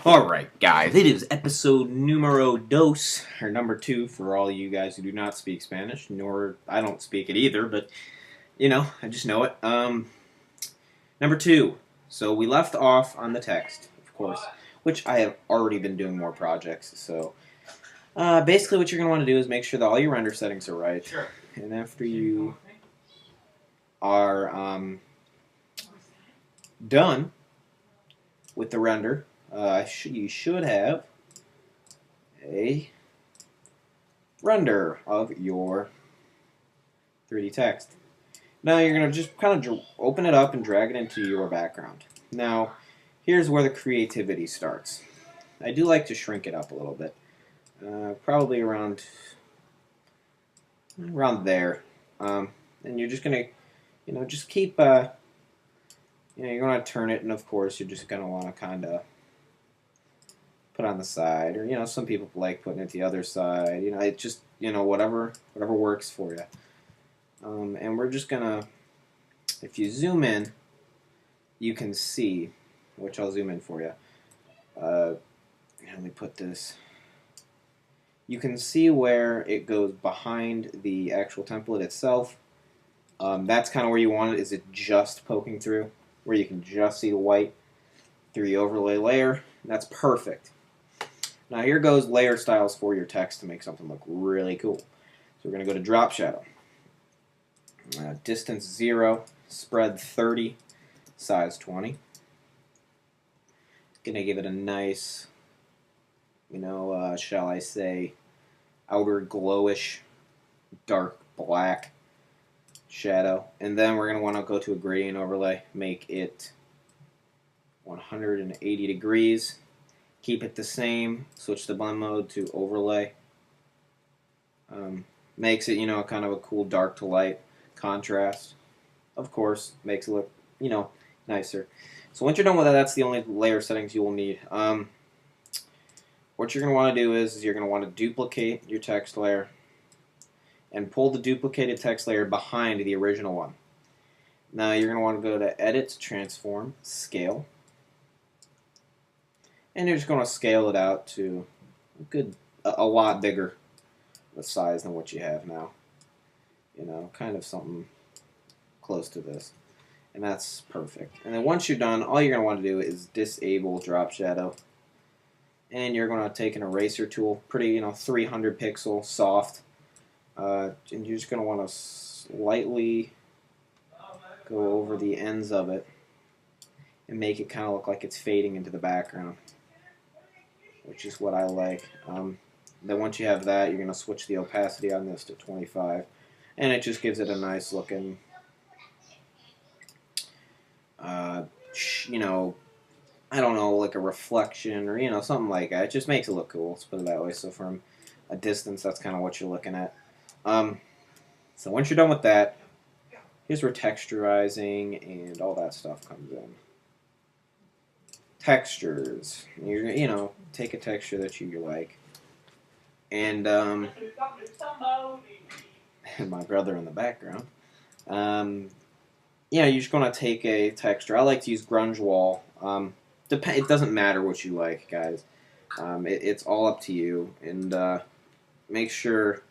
Alright, guys, it is episode numero dos, or number 2 for all you guys who do not speak Spanish, nor I don't speak it either, but, I just know it. Number 2. So we left off on the text, of course, which I have already been doing more projects, so basically what you're going to want to do is make sure that all your render settings are right. Sure. And after you are done with the render, you should have a render of your 3D text. Now you're going to just kind of open it up and drag it into your background. Now, here's where the creativity starts. I do like to shrink it up a little bit. Probably around there. And you're just going to, just keep, you're going to turn it, and of course you're just going to want to kind of put on the side, or some people like putting it the other side. It just whatever works for you. And we're just gonna, if you zoom in, you can see, which I'll zoom in for you. Let me put this. You can see where it goes behind the actual template itself. That's kind of where you want it. Is it just poking through, where you can just see the white through the overlay layer? That's perfect. Now here goes layer styles for your text to make something look really cool. So we're going to go to drop shadow. Distance 0, spread 30, size 20. Going to give it a nice, shall I say, outer glowish, dark black shadow. And then we're going to want to go to a gradient overlay, make it 180 degrees. Keep it the same, switch the blend mode to overlay. Makes it, kind of a cool dark to light contrast. Of course, makes it look, nicer. So once you're done with that, that's the only layer settings you will need. What you're going to want to do is you're going to want to duplicate your text layer and pull the duplicated text layer behind the original one. Now you're going to want to go to Edit, Transform, Scale. And you're just going to scale it out to a lot bigger the size than what you have now. Kind of something close to this. And that's perfect. And then once you're done, all you're going to want to do is disable drop shadow. And you're going to take an eraser tool, pretty, 300 pixel, soft. And you're just going to want to slightly go over the ends of it and make it kind of look like it's fading into the background, which is what I like. Then once you have that, you're going to switch the opacity on this to 25, and it just gives it a nice looking, I don't know, like a reflection or, something like that. It just makes it look cool, let's put it that way. So from a distance, that's kind of what you're looking at. So once you're done with that, here's where texturizing and all that stuff comes in. Textures. You're take a texture that you like. And my brother in the background. You're just going to take a texture. I like to use grunge wall. It doesn't matter what you like, guys. It's all up to you. And make sure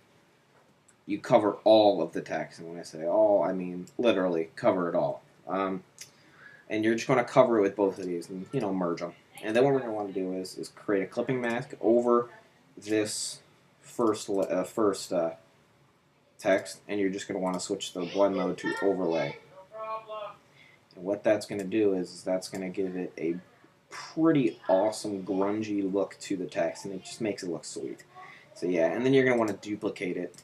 you cover all of the text. And when I say all, I mean literally cover it all. And you're just going to cover it with both of these and, merge them. And then what we're going to want to do is create a clipping mask over this first text, and you're just going to want to switch the blend mode to overlay. And what that's going to do is that's going to give it a pretty awesome grungy look to the text, and it just makes it look sweet. So yeah, and then you're going to want to duplicate it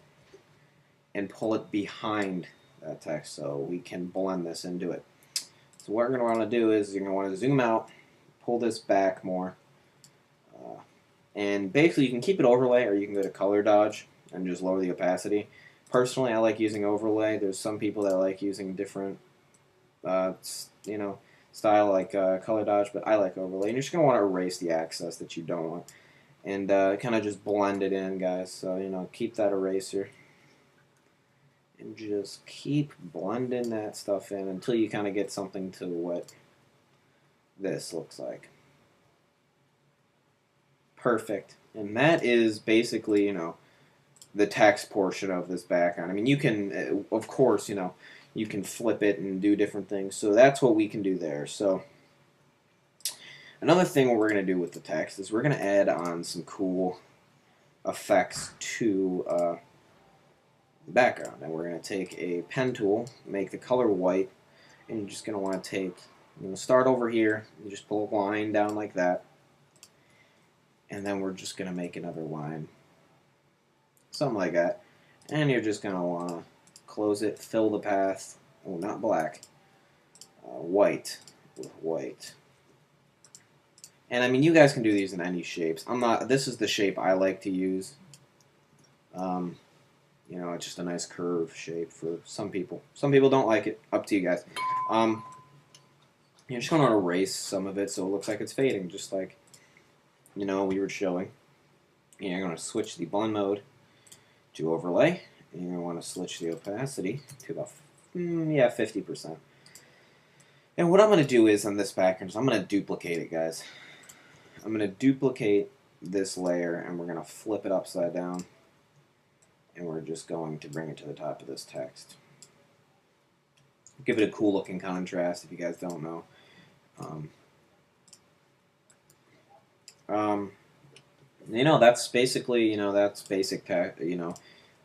and pull it behind that text so we can blend this into it. So what we're going to want to do is you're going to want to zoom out, pull this back more, and basically you can keep it overlay or you can go to color dodge and just lower the opacity. Personally, I like using overlay. There's some people that like using different, style like color dodge, but I like overlay. And you're just going to want to erase the excess that you don't want and kind of just blend it in, guys. So, keep that eraser and just keep blending that stuff in until you kind of get something to what this looks like. Perfect. And that is basically, the text portion of this background. I mean, you can, of course, you can flip it and do different things. So that's what we can do there. So another thing what we're going to do with the text is we're going to add on some cool effects to the background. And we're going to take a pen tool, make the color white, and you're just going to want to take, start over here, and just pull a line down like that. And then we're just going to make another line. Something like that. And you're just going to want to close it, fill the path. Oh, not black. White with white. And I mean, you guys can do these in any shapes. This is the shape I like to use. It's just a nice curve shape for some people. Some people don't like it. Up to you guys. You're just going to erase some of it so it looks like it's fading, just like, we were showing. And you're going to switch the blend mode to overlay, and you're going to want to switch the opacity to about 50%. And what I'm going to do is on this background is I'm going to duplicate it, guys. I'm going to duplicate this layer, and we're going to flip it upside down, and we're just going to bring it to the top of this text. Give it a cool looking contrast if you guys don't know. That's basically, that's basic tech,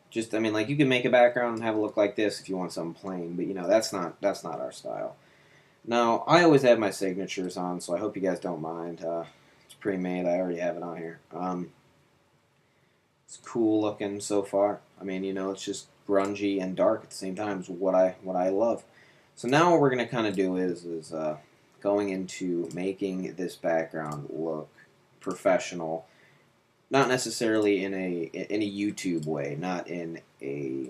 just, I mean, like, you can make a background and have it look like this if you want something plain, but, that's not our style. Now, I always have my signatures on, so I hope you guys don't mind. It's pre-made, I already have it on here. It's cool looking so far. I mean, it's just grungy and dark at the same time is what I love. So now what we're going to kind of do is going into making this background look professional. Not necessarily in a YouTube way, not in a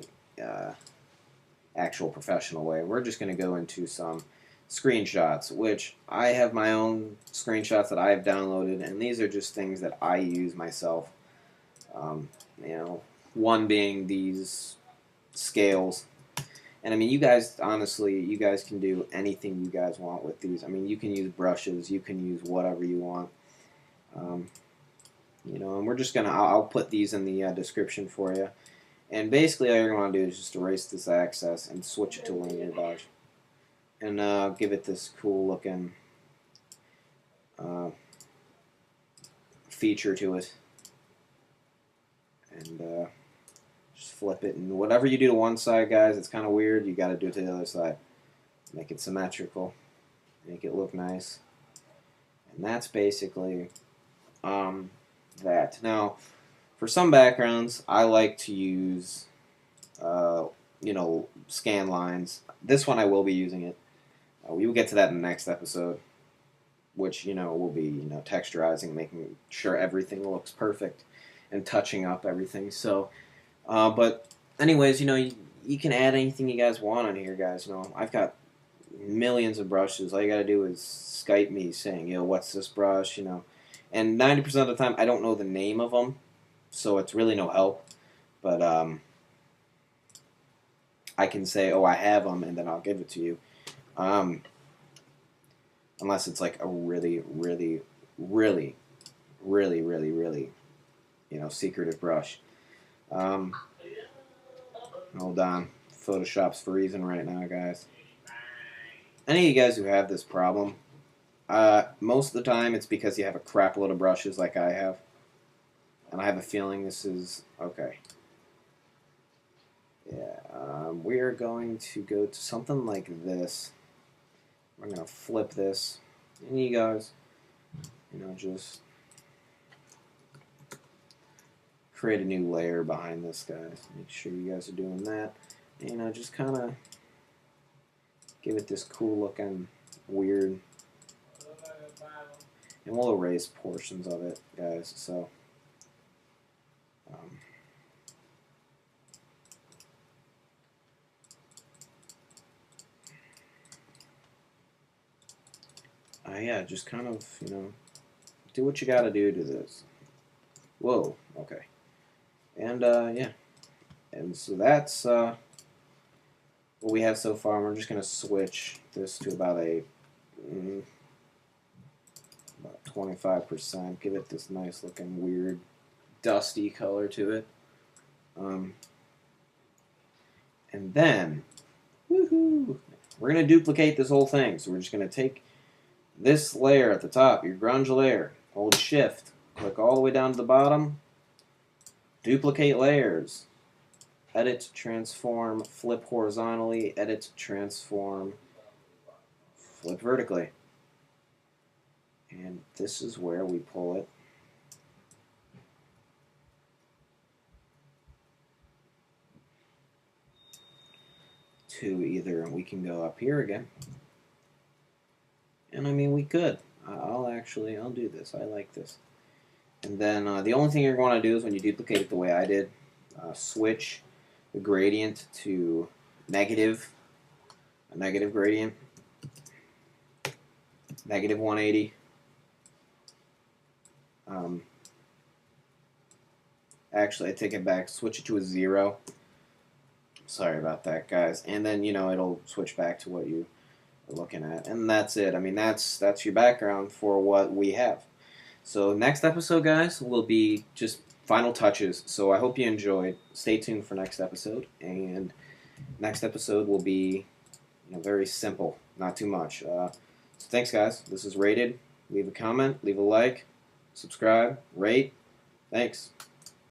actual professional way. We're just going to go into some screenshots, which I have my own screenshots that I have downloaded, and these are just things that I use myself. One being these scales. And I mean, you guys, honestly, you guys can do anything you guys want with these. I mean, you can use brushes, you can use whatever you want. And we're just gonna, I'll put these in the description for you. And basically all you're going to do is just erase this access and switch it to linear dodge. And give it this cool looking feature to it. And just flip it. And whatever you do to one side, guys, it's kind of weird. You got to do it to the other side. Make it symmetrical. Make it look nice. And that's basically that. Now, for some backgrounds, I like to use, scan lines. This one I will be using it. We will get to that in the next episode, which, will be, texturizing, making sure everything looks perfect and touching up everything. So, but anyways, you can add anything you guys want on here, guys. I've got millions of brushes. All you got to do is Skype me saying, what's this brush, And 90% of the time, I don't know the name of them, so it's really no help. But I can say, I have them, and then I'll give it to you. Unless it's like a really, really, really, really, really, really, secretive brush. Hold on. Photoshop's freezing right now, guys. Any of you guys who have this problem, most of the time it's because you have a crap load of brushes like I have. And I have a feeling this is okay. Yeah, we're going to go to something like this. We're going to flip this. And you guys, just create a new layer behind this, guys. Make sure you guys are doing that. Just kind of give it this cool looking weird. And we'll erase portions of it, guys. So, yeah, just kind of, do what you gotta do to this. Whoa, okay. And, yeah. And so that's what we have so far. We're just going to switch this to about a about 25%. Give it this nice looking weird dusty color to it. And then, woohoo, we're going to duplicate this whole thing. So we're just going to take this layer at the top, your grunge layer, hold shift, click all the way down to the bottom, duplicate layers, edit, transform, flip horizontally, edit, transform, flip vertically. And this is where we pull it to either, we can go up here again. And I mean, we could. I'll do this. I like this. And then the only thing you're going to do is when you duplicate it the way I did, switch the gradient to negative, a negative gradient, negative 180. Actually, I take it back. Switch it to a 0. Sorry about that, guys. And then, you know, it'll switch back to what you are looking at. And that's it. I mean, that's your background for what we have. So next episode, guys, will be just final touches. So I hope you enjoyed. Stay tuned for next episode. And next episode will be, you know, very simple. Not too much. So thanks, guys. This is Rated. Leave a comment. Leave a like. Subscribe. Rate. Thanks.